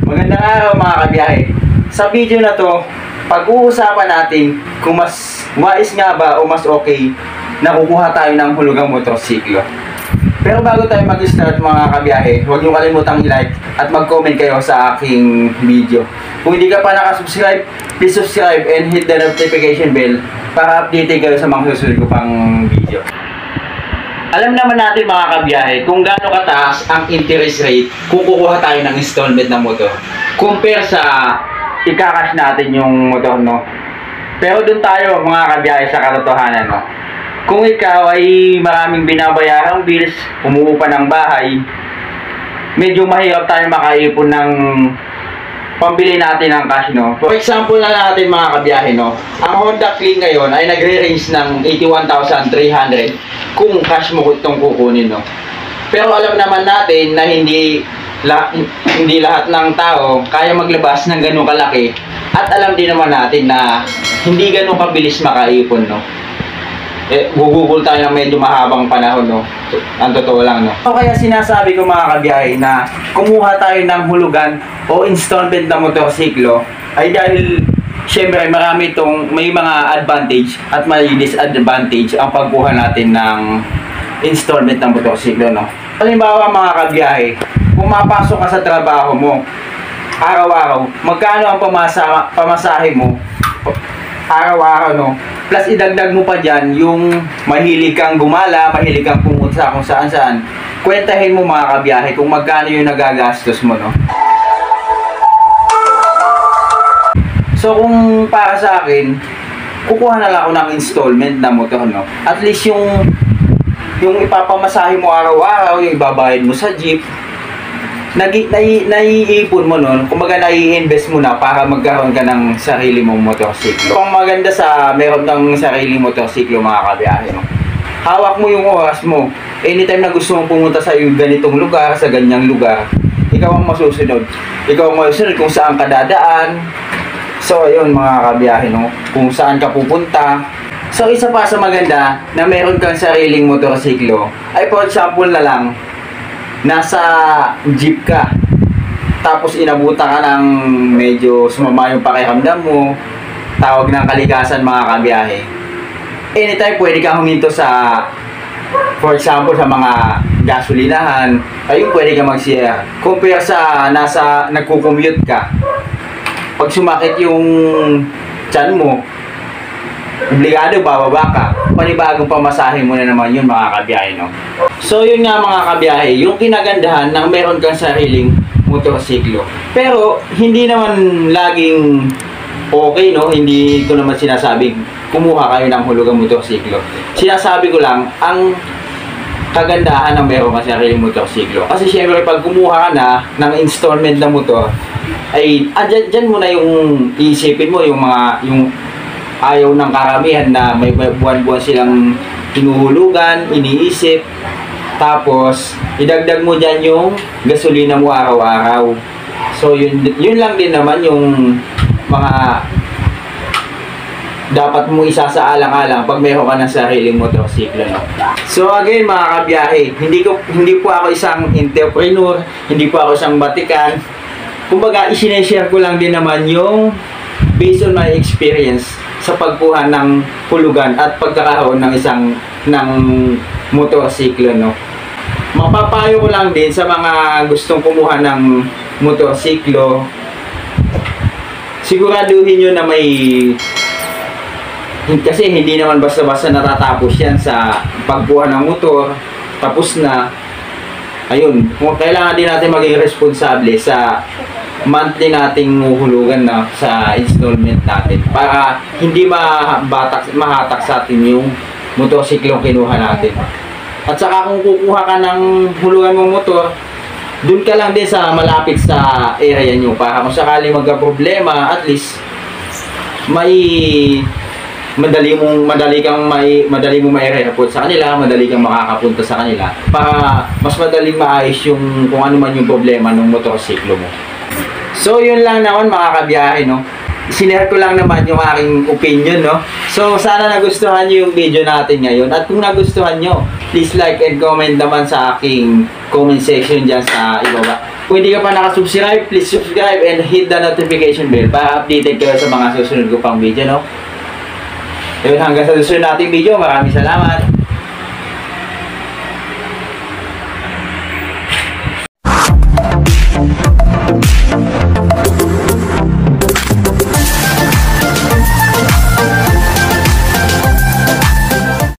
Magandang araw mga kabiyahe. Sa video na to, pag-uusapan natin kung mas wais nga ba o mas okay na kukuha tayo ng hulugang motorsiklo. Pero bago tayo mag-start mga kabiyahe, huwag niyo kalimutang i-like at mag-comment kayo sa aking video. Kung hindi ka pa nakasubscribe, please subscribe and hit the notification bell para updated kayo sa mga susunod ko pang video. Alam naman natin mga kabiyahe kung gaano kataas ang interest rate kung kukuha tayo ng installment ng motor compare sa ika-cash natin yung motor, no? Pero dun tayo mga kabiyahe sa katotohanan, no? Kung ikaw ay maraming binabayarang bills, umuupa ng bahay, medyo mahirap tayo makaipon ng pambili natin ng cash, no? For example na natin mga kabiyahe, no? Ang Honda Click ngayon ay nagre-range ng 81,300 kung cash mo itong kukunin, no? Pero alam naman natin na hindi lahat ng tao kaya maglabas ng ganun kalaki, at alam din naman natin na hindi ganun kabilis makaipon, no? Gugugol tayo ng medyo mahabang panahon, no? Ang totoo lang, no? So, kaya sinasabi ko mga kabiyahe na kumuha tayo ng hulugan o installment ng motorsiklo ay dahil syempre may mga advantage at may disadvantage ang pagkuha natin ng installment ng motorsiklo, no? Halimbawa mga kabiyahe, kung mapasok ka sa trabaho mo araw-araw, magkano ang pamasahe mo araw-araw, no? Plus idagdag mo pa dyan yung mahilig kang gumala, mahilig kang pumunta kung saan-saan. Kwentahin mo mga kabiyahe kung magkano yung nagagastos mo, no? So kung para sa akin, kukuha na lang ako ng installment na motor, no? At least yung ipapamasahe mo araw-araw, yung ibabayad mo sa jeep, naiipon mo nun, kumbaga nai-invest mo na para magkaroon ka ng sarili mong motorsiklo. Ang maganda sa meron ng sarili motorsiklo mga kabiyahe, no? Hawak mo yung oras mo. Anytime na gusto mong pumunta sa ganitong lugar, sa ganyang lugar, ikaw ang masusunod. Ikaw ang masusunod kung saan ka dadaan. So ayun mga kabiyahe, no? Kung saan ka pupunta. So isa pa sa maganda na meron kang sariling motorsiklo ay for example na lang, nasa jeep ka, tapos inabutan ka ng medyo sumama yung pakiramdam mo, tawag ng kalikasan mga kabiyahe. Anytime pwede kang huminto sa, for example sa mga gasolinahan, ayun pwede kang mag-share. Compare sa nagko-commute ka, pag sumakit yung tiyan mo, obligado bababa ka, panibagong pamasahe mo na naman yun mga kabiyahe, no? So yun nga mga kabiyahe, yung kinagandahan ng meron kang sariling motorsiklo. Pero hindi naman laging okay, no? Hindi ko naman sinasabing kumuha kayo ng hulugang motorsiklo. Sinasabi ko lang ang kagandahan ng meron kang sariling motorsiklo. Kasi syempre pag kumuha ka na ng installment na motor, ay dyan mo na yung iisipin mo yung ayaw ng karamihan na may buwan-buwan silang hinuhulugan, iniisip. Tapos idagdag mo dyan yung gasolina mo araw-araw. So yun lang din naman yung mga dapat mo isasaalang-alang pag mayroon ka ng sariling motorsiklo, no? So again mga kabiyahe, hindi po ako isang entrepreneur, hindi po ako isang batikan. Kumbaga isineshare ko lang din naman yung based on my experience sa pagkuha ng hulugan at pagkakaroon ng motorsiklo, no? Mapapayo ko lang din sa mga gustong kumuha ng motorsiklo, siguraduhin nyo na kasi hindi naman basta-basta natatapos yan sa pagkuha ng motor, tapos na. Ayun, kailangan din natin maging responsable sa monthly nating huhulugan na sa installment natin para hindi mahatak sa atin yung motorsiklong kinuha natin. At saka kung kukuha ka ng hulugan mong motor, dun ka lang din sa malapit sa area nyo para kung sakali magka-problema, at least madali mong mai-report sa kanila, madali kang makakapunta sa kanila para mas madaling maayos yung kung ano man yung problema ng motorsiklo mo. So yun lang naman mga kabiyahe, no? Sinare ko lang naman yung aking opinion, no? So sana nagustuhan nyo yung video natin ngayon, at kung nagustuhan nyo, please like and comment naman sa aking comment section dyan sa ibaba. Kung hindi ka pa nakasubscribe, please subscribe and hit the notification bell para updated kayo sa mga susunod ko pang video, no? Yun, hanggang sa susunod nating video. Maraming salamat.